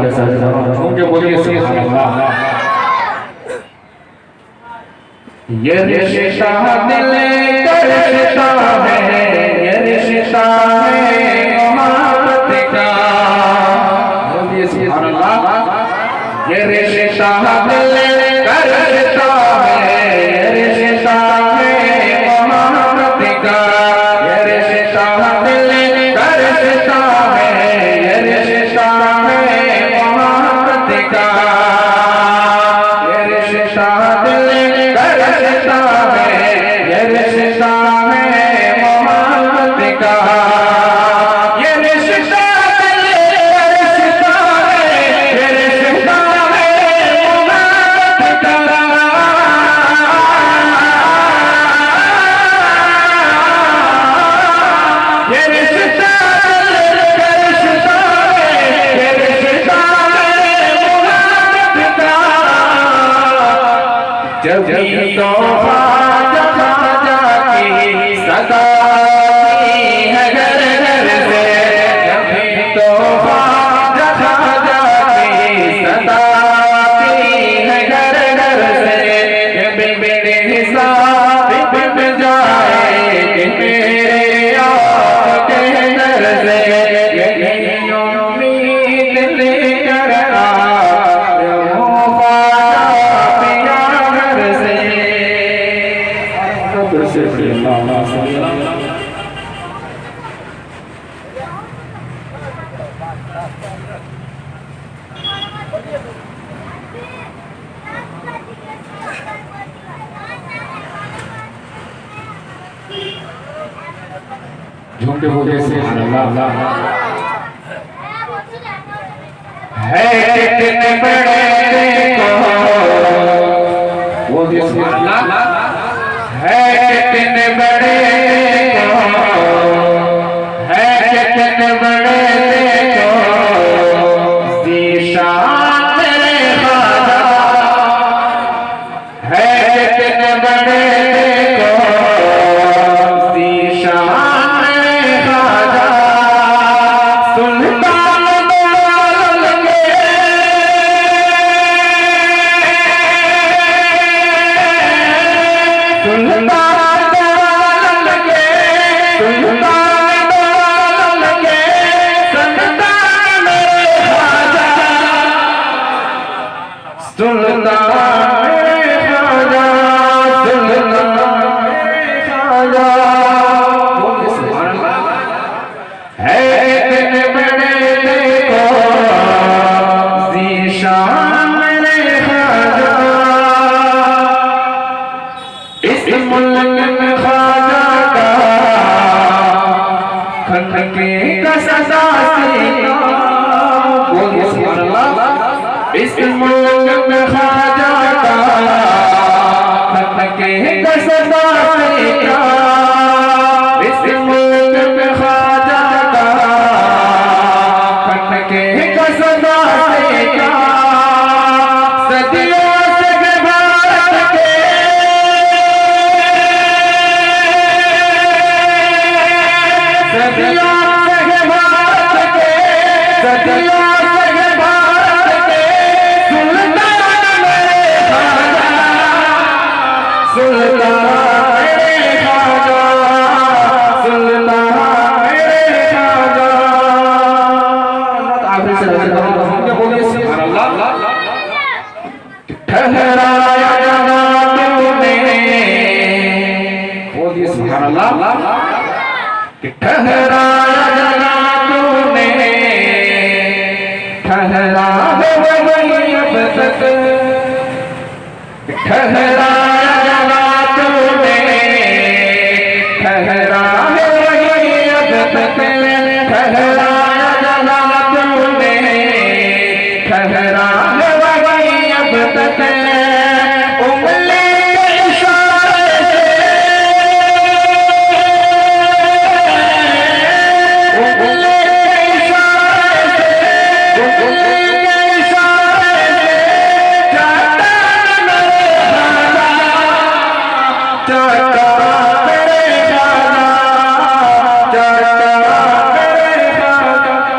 वाले साहब जो बोलिए सुभान अल्लाह। ये रिश्ता दिल का रिश्ता है, ये रिश्ता है मोहब्बत का, बोलिए सुभान अल्लाह। ये रिश्ता दिल का रिश्ता है, ये रिश्ता है मोहब्बत का, ये रिश्ता दिल का रिश्ता है, ये रिश्ता है मोहब्बत का, ये रिश्ता दिल का रिश्ता है, ये रिश्ता है मोहब्बत का, ये रिश्ता दिल का रिश्ता है, ये रिश्ता है मोहब्बत का, ये रिश्ता दिल का रिश्ता है, ये रिश्ता है मोहब्बत का। जब भी तो ख्वाजा की सगाई है घर घर से, जब भी तो ख्वाजा की सगाई है घर घर से, जब मेरे हिसाब में जाए कि मेरे आपके घर से, यही उम्मीद लेकर आया हूँ ख्वाजा पिया घर से। झूम के बोले सुभान अल्लाह। है कितने बड़े देखो, बोलिए सुभान अल्लाह। है कितने बड़े देखो, है कितने बड़े देखो, ज़ीशान मेरे ख्वाजा, है कितने बड़े देखो, ज़ीशान मेरे ख्वाजा, सुल्तान दौलत के, सुल्तान दौलत के, सुल्तान दौलत के, सुल्तान मेरे ख्वाजा, सुल्तान मेरे ख्वाजा, सुल्तान मेरे ख्वाजा, बोलिए सुभान अल्लाह। है इतने बड़े देखो, ज़ीशान मेरे ख्वाजा, इस मुल्क में ख्वाजा का खनके का सदा सीना, बोलिए सुभान अल्लाह। इस मुल्क में ख्वाजा का खनके का सदा सीना, इस मुल्क में ख्वाजा का खनके का सदा सीना, सदियों से भारत के, सदियों से भारत के, सदियों से भारत के, सुल्तान मेरे ख्वाजा, सुल्तान मेरे ख्वाजा, सुल्तान मेरे ख्वाजा। आखिरी से बोलिए सुभान अल्लाह। ठहराया जहाँ तूने, बोलिए सुभान अल्लाह। ठहराया जहाँ तूने, ठहरा है वही अब तक, ठहराया जहाँ तूने, ठहरा है वही अब तक, ठहराया जहाँ तूने, ठहरा है वही अब तक, उंगली के इशारे से, उंगली के इशारे से, उंगली के इशारे से, चाहता मेरे ख्वाजा, चाहता